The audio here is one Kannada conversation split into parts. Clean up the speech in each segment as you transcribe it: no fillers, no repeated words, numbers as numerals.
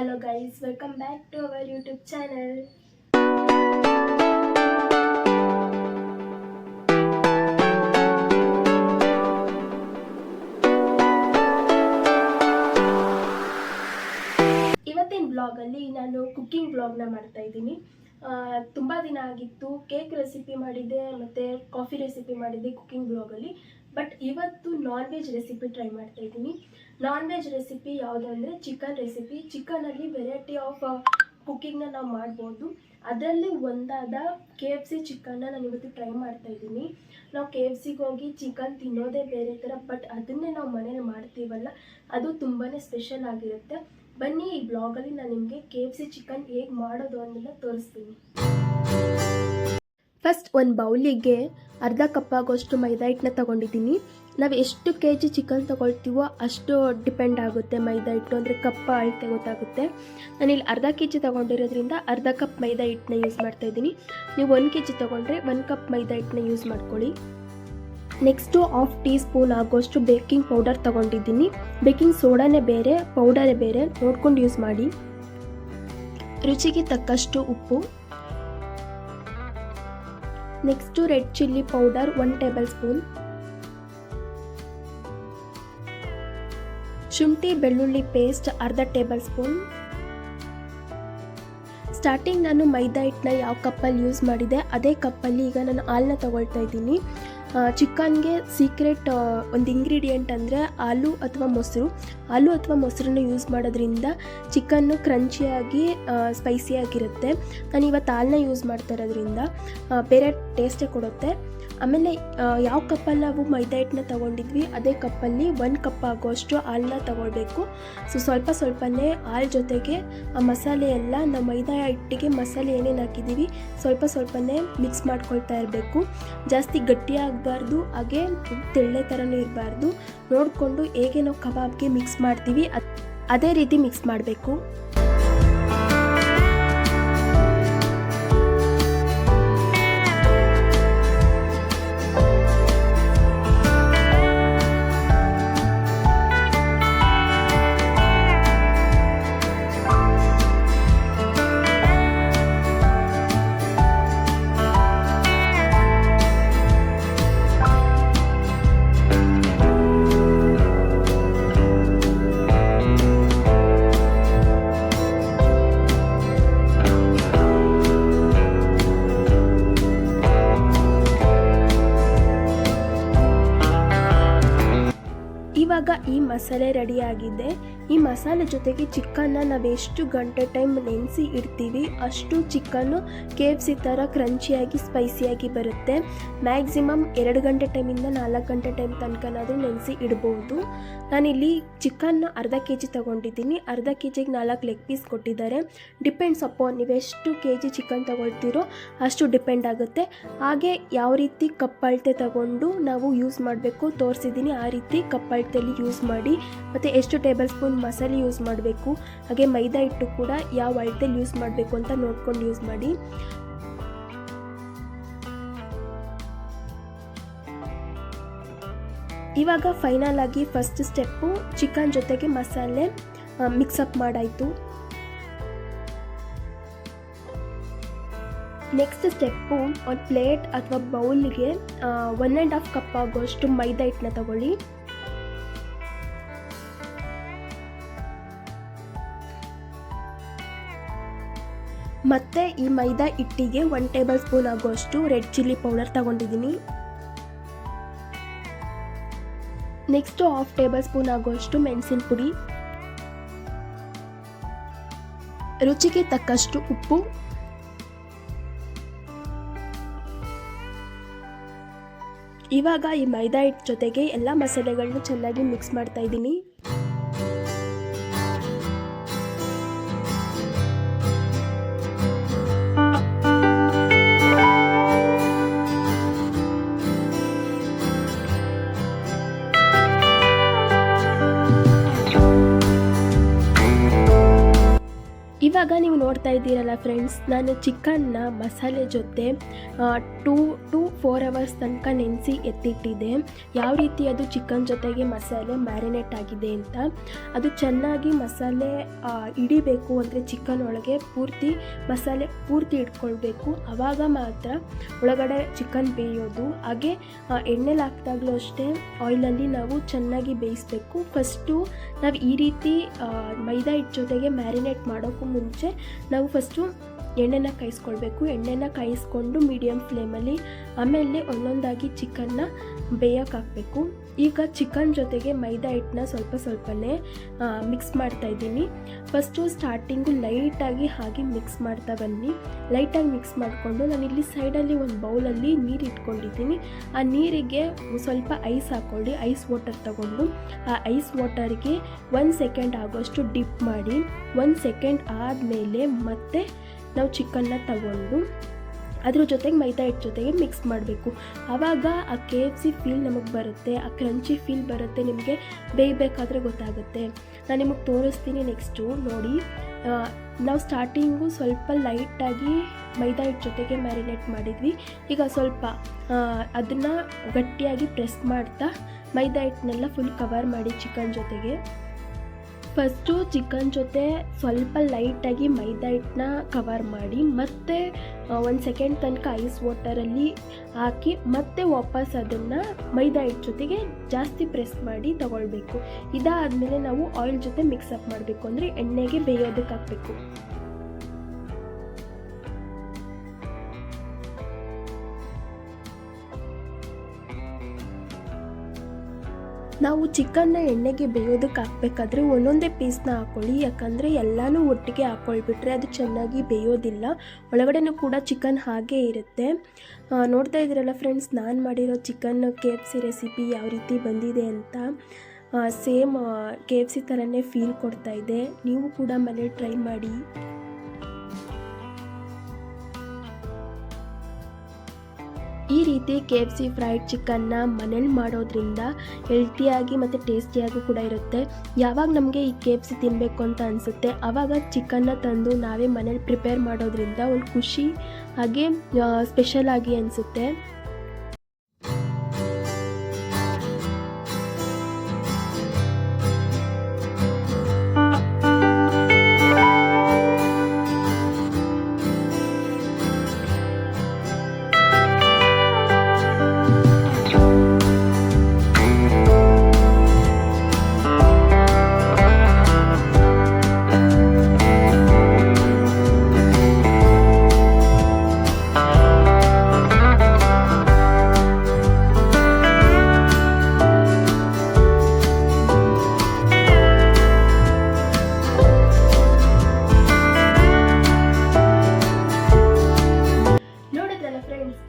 Hello guys, welcome back to our YouTube channel. ಇವತ್ತಿನ ಬ್ಲಾಗಲ್ಲಿ ನಾನು ಕುಕ್ಕಿಂಗ್ ಬ್ಲಾಗ್ನ ಮಾಡ್ತಾ ಇದ್ದೀನಿ. ತುಂಬ ದಿನ ಆಗಿತ್ತು ಕೇಕ್ ರೆಸಿಪಿ ಮಾಡಿದ್ದೆ ಮತ್ತು ಕಾಫಿ ರೆಸಿಪಿ ಮಾಡಿದ್ದೆ ಕುಕ್ಕಿಂಗ್ ಬ್ಲಾಗಲ್ಲಿ. ಬಟ್ ಇವತ್ತು ನಾನ್ ವೆಜ್ ರೆಸಿಪಿ ಟ್ರೈ ಮಾಡ್ತಾ ಇದ್ದೀನಿ. ನಾನ್ ವೆಜ್ ರೆಸಿಪಿ ಯಾವುದು ಅಂದರೆ ಚಿಕನ್ ರೆಸಿಪಿ. ಚಿಕನಲ್ಲಿ ವೆರೈಟಿ ಆಫ್ ಕುಕ್ಕಿಂಗ್ನ ನಾವು ಮಾಡ್ಬೋದು. ಅದರಲ್ಲಿ ಒಂದಾದ KFC ಚಿಕನ್ನ ನಾನು ಇವತ್ತು ಟ್ರೈ ಮಾಡ್ತಾ ಇದ್ದೀನಿ. ನಾವು KFCಗೆ ಹೋಗಿ ಚಿಕನ್ ತಿನ್ನೋದೇ ಬೇರೆ ಥರ, ಬಟ್ ಅದನ್ನೇ ನಾವು ಮನೇಲಿ ಮಾಡ್ತೀವಲ್ಲ, ಅದು ತುಂಬಾ ಸ್ಪೆಷಲ್ ಆಗಿರುತ್ತೆ. ಬನ್ನಿ, ಈ ಬ್ಲಾಗಲ್ಲಿ ನಾನು ನಿಮಗೆ KFC ಚಿಕನ್ ಹೇಗೆ ಮಾಡೋದು ಅನ್ನೋದನ್ನ ತೋರಿಸ್ತೀನಿ. ಫಸ್ಟ್ ಒಂದು ಬೌಲಿಗೆ ಅರ್ಧ ಕಪ್ ಆಗೋಷ್ಟು ಮೈದಾ ಹಿಟ್ಟನ್ನ ತೊಗೊಂಡಿದ್ದೀನಿ. ನಾವು ಎಷ್ಟು kg ಚಿಕನ್ ತೊಗೊಳ್ತೀವೋ ಅಷ್ಟು ಡಿಪೆಂಡ್ ಆಗುತ್ತೆ ಮೈದಾ ಹಿಟ್ಟು, ಅಂದರೆ ಕಪ್ ಅಳತೆ ಗೊತ್ತಾಗುತ್ತೆ. ನಾನಿಲ್ಲಿ ಅರ್ಧ kg ತೊಗೊಂಡಿರೋದ್ರಿಂದ ಅರ್ಧ ಕಪ್ ಮೈದಾ ಹಿಟ್ಟನ್ನ ಯೂಸ್ ಮಾಡ್ತಾಯಿದ್ದೀನಿ. ನೀವು 1 kg ತೊಗೊಂಡ್ರೆ 1 ಕಪ್ ಮೈದಾ ಹಿಟ್ಟನ್ನ ಯೂಸ್ ಮಾಡ್ಕೊಳ್ಳಿ. ನೆಕ್ಸ್ಟು 1/2 ಟೀ ಸ್ಪೂನ್ ಆಗೋಷ್ಟು ಬೇಕಿಂಗ್ ಪೌಡರ್ ತೊಗೊಂಡಿದ್ದೀನಿ. ಬೇಕಿಂಗ್ ಸೋಡಾನೇ ಬೇರೆ, ಪೌಡರೇ ಬೇರೆ, ನೋಡ್ಕೊಂಡು ಯೂಸ್ ಮಾಡಿ. ರುಚಿಗೆ ತಕ್ಕಷ್ಟು ಉಪ್ಪು. Next red chilli powder 1 table spoon. ಶುಂಠಿ ಬೆಳ್ಳುಳ್ಳಿ ಪೇಸ್ಟ್ ಅರ್ಧ ಟೇಬಲ್ ಸ್ಪೂನ್. ಸ್ಟಾರ್ಟಿಂಗ್ ನಾನು ಮೈದಾ ಹಿಟ್ಟನ್ನ ಯಾವ ಕಪ್ಪಲ್ಲಿ ಯೂಸ್ ಮಾಡಿದೆ ಅದೇ ಕಪ್ಪಲ್ಲಿ ಈಗ ನಾನು ಹಾಲನ್ನ ತೊಗೊಳ್ತಾ ಇದ್ದೀನಿ. ಚಿಕನ್ಗೆ ಸೀಕ್ರೆಟ್ ಒಂದು ಇಂಗ್ರೀಡಿಯೆಂಟ್ ಅಂದರೆ ಹಾಲು ಅಥವಾ ಮೊಸರನ್ನು ಯೂಸ್ ಮಾಡೋದ್ರಿಂದ ಚಿಕನ್ನು ಕ್ರಂಚಿಯಾಗಿ ಸ್ಪೈಸಿಯಾಗಿರುತ್ತೆ. ನಾನು ಇವತ್ತು ಹಾಲನ್ನ ಯೂಸ್ ಮಾಡ್ತಾ ಇರೋದ್ರಿಂದ ಬೇರೆ ಟೇಸ್ಟೇ ಕೊಡುತ್ತೆ. ಆಮೇಲೆ ಯಾವ ಕಪ್ಪಲ್ಲಿ ನಾವು ಮೈದಾ ಹಿಟ್ಟನ್ನ ತೊಗೊಂಡಿದ್ವಿ ಅದೇ ಕಪ್ಪಲ್ಲಿ 1 ಕಪ್ ಆಗೋಷ್ಟು ಹಾಲನ್ನ ತೊಗೊಳ್ಬೇಕು. ಸ್ವಲ್ಪನೇ ಹಾಲು ಜೊತೆಗೆ ಆ ಮಸಾಲೆ ಎಲ್ಲ, ನಾವು ಮೈದಾ ಹಿಟ್ಟಿಗೆ ಮಸಾಲೆ ಏನೇನು ಹಾಕಿದ್ದೀವಿ ಸ್ವಲ್ಪನೇ ಮಿಕ್ಸ್ ಮಾಡ್ಕೊಳ್ತಾ ಇರಬೇಕು. ಜಾಸ್ತಿ ಗಟ್ಟಿಯಾಗಬಾರ್ದು, ಹಾಗೆ ತೆಳ್ಳೆ ಥರನೂ ಇರಬಾರ್ದು. ನೋಡಿಕೊಂಡು ಹೇಗೆ ನಾವು ಕಬಾಬ್ಗೆ ಮಿಕ್ಸ್ ಮಾಡ್ತೀವಿ ಅದೇ ರೀತಿ ಮಿಕ್ಸ್ ಮಾಡಬೇಕು. ಇವಾಗ ಈ ಮಸಾಲೆ ರೆಡಿಯಾಗಿದೆ. ಈ ಮಸಾಲೆ ಜೊತೆಗೆ ಚಿಕನ್ನ ನಾವು ಎಷ್ಟು ಗಂಟೆ ಟೈಮ್ ನೆನೆಸಿ ಇಡ್ತೀವಿ ಅಷ್ಟು ಚಿಕನ್ನು KFC ಥರ ಕ್ರಂಚಿಯಾಗಿ ಸ್ಪೈಸಿಯಾಗಿ ಬರುತ್ತೆ. ಮ್ಯಾಕ್ಸಿಮಮ್ 2 ಗಂಟೆ ಟೈಮಿಂದ 4 ಗಂಟೆ ಟೈಮ್ ತನಕನಾದರೂ ನೆನೆಸಿ ಇಡ್ಬೋದು. ನಾನಿಲ್ಲಿ ಚಿಕನ್ನ ಅರ್ಧ kg ತೊಗೊಂಡಿದ್ದೀನಿ. ಅರ್ಧ kgಗೆ 4 ಲೆಗ್ ಪೀಸ್ ಕೊಟ್ಟಿದ್ದಾರೆ. ಡಿಪೆಂಡ್ಸ್ ಅಪಾನ್ ನೀವು ಎಷ್ಟು kg ಚಿಕನ್ ತೊಗೊಳ್ತೀರೋ ಅಷ್ಟು ಡಿಪೆಂಡ್ ಆಗುತ್ತೆ. ಹಾಗೆ ಯಾವ ರೀತಿ ಕಪ್ ಅಳತೆ ತಗೊಂಡು ನಾವು ಯೂಸ್ ಮಾಡಬೇಕು ತೋರಿಸಿದ್ದೀನಿ, ಆ ರೀತಿ ಕಪ್ ಅಳತೆಯಲ್ಲಿ ಯೂಸ್ ಮಾಡಿ. ಮತ್ತು ಎಷ್ಟು ಟೇಬಲ್ ಸ್ಪೂನ್ ಮಸಾಲೆ ಯೂಸ್ ಮಾಡಬೇಕು, ಹಾಗೆ ಮೈದಾ ಹಿಟ್ಟು ಕೂಡ ಯಾವ ಅಳತೆಯಲ್ಲಿ ಯೂಸ್ ಮಾಡಬೇಕು ಅಂತ ನೋಡ್ಕೊಂಡು ಯೂಸ್ ಮಾಡಿ. ಇವಾಗ ಫೈನಲ್ ಆಗಿ ಫಸ್ಟ್ ಸ್ಟೆಪ್ಪು ಚಿಕನ್ ಜೊತೆಗೆ ಮಸಾಲೆ ಮಿಕ್ಸಪ್ ಮಾಡಾಯಿತು. ನೆಕ್ಸ್ಟ್ ಸ್ಟೆಪ್ಪು ಒಂದು ಪ್ಲೇಟ್ ಅಥವಾ ಬೌಲ್ಗೆ 1.5 ಕಪ್ ಆಗೋಷ್ಟು ಮೈದಾ ಹಿಟ್ಟನ್ನ ತಗೊಳ್ಳಿ. ಮತ್ತು ಈ ಮೈದಾ ಹಿಟ್ಟಿಗೆ 1 ಟೇಬಲ್ ಸ್ಪೂನ್ ಆಗೋಷ್ಟು ರೆಡ್ ಚಿಲ್ಲಿ ಪೌಡರ್ ತಗೊಂಡಿದ್ದೀನಿ. ನೆಕ್ಸ್ಟು 1/2 ಟೇಬಲ್ ಸ್ಪೂನ್ ಆಗೋಷ್ಟು ಮೆಣಸಿನ ಪುಡಿ, ರುಚಿಗೆ ತಕ್ಕಷ್ಟು ಉಪ್ಪು, ಇವಾಗ ಈ ಮೈದಾ ಹಿಟ್ಟು ಜೊತೆಗೆ ಎಲ್ಲ ಮಸಾಲೆಗಳನ್ನೂ ಚೆನ್ನಾಗಿ ಮಿಕ್ಸ್ ಮಾಡ್ತಾ ಇದ್ದೀನಿ. ಇವಾಗ ನೀವು ನೋಡ್ತಾ ಇದ್ದೀರಲ್ಲ ಫ್ರೆಂಡ್ಸ್, ನಾನು ಚಿಕನ್ನ ಮಸಾಲೆ ಜೊತೆ 2 to 4 ಅವರ್ಸ್ ತನಕ ನೆನೆಸಿ ಎತ್ತಿಟ್ಟಿದ್ದೆ. ಯಾವ ರೀತಿ ಅದು ಚಿಕನ್ ಜೊತೆಗೆ ಮಸಾಲೆ ಮ್ಯಾರಿನೇಟ್ ಆಗಿದೆ ಅಂತ. ಅದು ಚೆನ್ನಾಗಿ ಮಸಾಲೆ ಹಿಡಿಬೇಕು, ಅಂದರೆ ಚಿಕನ್ ಒಳಗೆ ಮಸಾಲೆ ಪೂರ್ತಿ ಇಟ್ಕೊಳ್ಬೇಕು. ಆವಾಗ ಮಾತ್ರ ಒಳಗಡೆ ಚಿಕನ್ ಬೇಯೋದು. ಹಾಗೆ ಎಣ್ಣೆಲಿ ಹಾಕಿದಾಗಲೂ ಅಷ್ಟೇ ಆಯಿಲಲ್ಲಿ ನಾವು ಚೆನ್ನಾಗಿ ಬೇಯಿಸಬೇಕು. ಫಸ್ಟು ನಾವು ಈ ರೀತಿ ಮೈದಾ ಹಿಟ್ಟು ಜೊತೆಗೆ ಮ್ಯಾರಿನೇಟ್ ಮಾಡೋಕ್ಕೂ ಮುಂಚೆ ನಾವು ಫಸ್ಟು ಎಣ್ಣೆನ ಕಾಯಿಸ್ಕೊಳ್ಬೇಕು. ಎಣ್ಣೆನ ಕಾಯಿಸ್ಕೊಂಡು ಮೀಡಿಯಮ್ ಫ್ಲೇಮಲ್ಲಿ ಆಮೇಲೆ ಒಂದೊಂದಾಗಿ ಚಿಕನ್ನ ಬೇಯಕ್ಕೆ ಹಾಕಬೇಕು. ಈಗ ಚಿಕನ್ ಜೊತೆಗೆ ಮೈದಾ ಹಿಟ್ಟನ್ನ ಸ್ವಲ್ಪನೇ ಮಿಕ್ಸ್ ಮಾಡ್ತಾಯಿದ್ದೀನಿ. ಫಸ್ಟು ಸ್ಟಾರ್ಟಿಂಗು ಲೈಟಾಗಿ ಹಾಗೆ ಮಿಕ್ಸ್ ಮಾಡ್ತಾ ಬನ್ನಿ. ಲೈಟಾಗಿ ಮಿಕ್ಸ್ ಮಾಡಿಕೊಂಡು ನಾನಿಲ್ಲಿ ಸೈಡಲ್ಲಿ ಒಂದು ಬೌಲಲ್ಲಿ ನೀರು ಇಟ್ಕೊಂಡಿದ್ದೀನಿ. ಆ ನೀರಿಗೆ ಸ್ವಲ್ಪ ಐಸ್ ಹಾಕ್ಕೊಳ್ಳಿ. ಐಸ್ ವಾಟರ್ ತಗೊಂಡು ಆ ಐಸ್ ವಾಟರ್ಗೆ 1 ಸೆಕೆಂಡ್ ಆಗೋಷ್ಟು ಡಿಪ್ ಮಾಡಿ 1 ಸೆಕೆಂಡ್ ಆದಮೇಲೆ ಮತ್ತೆ ನಾವು ಚಿಕನ್ನ ತಗೊಂಡು ಅದ್ರ ಜೊತೆಗೆ ಮೈದಾ ಹಿಟ್ಟು ಜೊತೆಗೆ ಮಿಕ್ಸ್ ಮಾಡಬೇಕು. ಆವಾಗ ಆ KFC ಫೀಲ್ ನಮಗೆ ಬರುತ್ತೆ, ಆ ಕ್ರಂಚಿ ಫೀಲ್ ಬರುತ್ತೆ. ನಿಮಗೆ ಬೇಯಬೇಕಾದ್ರೆ ಗೊತ್ತಾಗುತ್ತೆ. ನಾನು ನಿಮಗೆ ತೋರಿಸ್ತೀನಿ. ನೆಕ್ಸ್ಟು ನೋಡಿ, ನಾವು ಸ್ಟಾರ್ಟಿಂಗು ಸ್ವಲ್ಪ ಲೈಟಾಗಿ ಮೈದಾ ಹಿಟ್ಟು ಜೊತೆಗೆ ಮ್ಯಾರಿನೇಟ್ ಮಾಡಿದ್ವಿ. ಈಗ ಸ್ವಲ್ಪ ಅದನ್ನು ಗಟ್ಟಿಯಾಗಿ ಪ್ರೆಸ್ ಮಾಡ್ತಾ ಮೈದಾ ಹಿಟ್ಟನ್ನೆಲ್ಲ ಫುಲ್ ಕವರ್ ಮಾಡಿ ಚಿಕನ್ ಜೊತೆಗೆ. ಫಸ್ಟು ಚಿಕನ್ ಜೊತೆ ಸ್ವಲ್ಪ ಲೈಟಾಗಿ ಮೈದಾ ಹಿಟ್ಟನ್ನ ಕವರ್ ಮಾಡಿ ಮತ್ತೆ 1 ಸೆಕೆಂಡ್ ತನಕ ಐಸ್ ವಾಟರಲ್ಲಿ ಹಾಕಿ ಮತ್ತೆ ವಾಪಸ್ ಅದನ್ನು ಮೈದಾ ಹಿಟ್ಟು ಜೊತೆಗೆ ಜಾಸ್ತಿ ಪ್ರೆಸ್ ಮಾಡಿ ತಗೊಳ್ಬೇಕು. ಇದಾದಮೇಲೆ ನಾವು ಆಯಿಲ್ ಜೊತೆ ಮಿಕ್ಸಪ್ ಮಾಡಬೇಕು, ಅಂದರೆ ಎಣ್ಣೆಗೆ ಬೇಯೋದಕ್ಕೆ ಹಾಕಬೇಕು. ನಾವು ಚಿಕನ್ನ ಎಣ್ಣೆಗೆ ಬೇಯೋದಕ್ಕೆ ಹಾಕಬೇಕಾದ್ರೆ ಒಂದೊಂದೇ ಪೀಸ್ನ ಹಾಕ್ಕೊಳ್ಳಿ. ಯಾಕಂದರೆ ಎಲ್ಲನೂ ಒಟ್ಟಿಗೆ ಹಾಕ್ಕೊಳ್ಬಿಟ್ರೆ ಅದು ಚೆನ್ನಾಗಿ ಬೇಯೋದಿಲ್ಲ. ಒಳಗಡೆನೂ ಕೂಡ ಚಿಕನ್ ಹಾಗೇ ಇರುತ್ತೆ. ನೋಡ್ತಾ ಇದ್ದೀರಲ್ಲ ಫ್ರೆಂಡ್ಸ್, ನಾನು ಮಾಡಿರೋ ಚಿಕನ್ KFC ರೆಸಿಪಿ ಯಾವ ರೀತಿ ಬಂದಿದೆ ಅಂತ. ಸೇಮ್ KFC ಥರನೇ ಫೀಲ್ ಕೊಡ್ತಾ ಇದೆ. ನೀವು ಕೂಡ ಮನೆ ಟ್ರೈ ಮಾಡಿ. ಈ ರೀತಿ KFC ಫ್ರೈಡ್ ಚಿಕನ್ನ ಮನೇಲಿ ಮಾಡೋದ್ರಿಂದ ಹೆಲ್ತಿಯಾಗಿ ಮತ್ತು ಟೇಸ್ಟಿಯಾಗೂ ಕೂಡ ಇರುತ್ತೆ. ಯಾವಾಗ ನಮಗೆ ಈ KFC ತಿನ್ನಬೇಕು ಅಂತ ಅನಿಸುತ್ತೆ ಆವಾಗ ಚಿಕನ್ನ ತಂದು ನಾವೇ ಮನೇಲಿ ಪ್ರಿಪೇರ್ ಮಾಡೋದ್ರಿಂದ ಒಂದು ಖುಷಿ ಹಾಗೆ ಸ್ಪೆಷಲ್ ಆಗಿ ಅನಿಸುತ್ತೆ.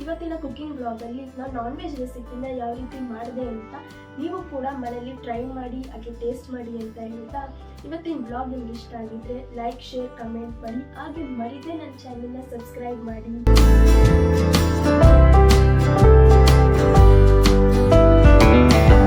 ಇವತ್ತಿನ ಕುಕಿಂಗ್ ಬ್ಲಾಗಲ್ಲಿ ನಾನು ನಾನ್ ವೆಜ್ ರೆಸಿಪಿನ ಯಾವ ರೀತಿ ಮಾಡಿದೆ ಅಂತ ನೀವು ಕೂಡ ಮನೆಯಲ್ಲಿ ಟ್ರೈ ಮಾಡಿ ಹಾಗೆ ಟೇಸ್ಟ್ ಮಾಡಿ ಅಂತ ಹೇಳ್ತಾ, ಇವತ್ತಿನ ಬ್ಲಾಗ್ ನಿಮ್ಗೆ ಇಷ್ಟ ಆಗಿದ್ರೆ ಲೈಕ್, ಶೇರ್, ಕಮೆಂಟ್ ಮಾಡಿ. ಹಾಗೆ ಮರಿದೇ ನನ್ನ ಚಾನೆಲ್ನ ಸಬ್ಸ್ಕ್ರೈಬ್ ಮಾಡಿ.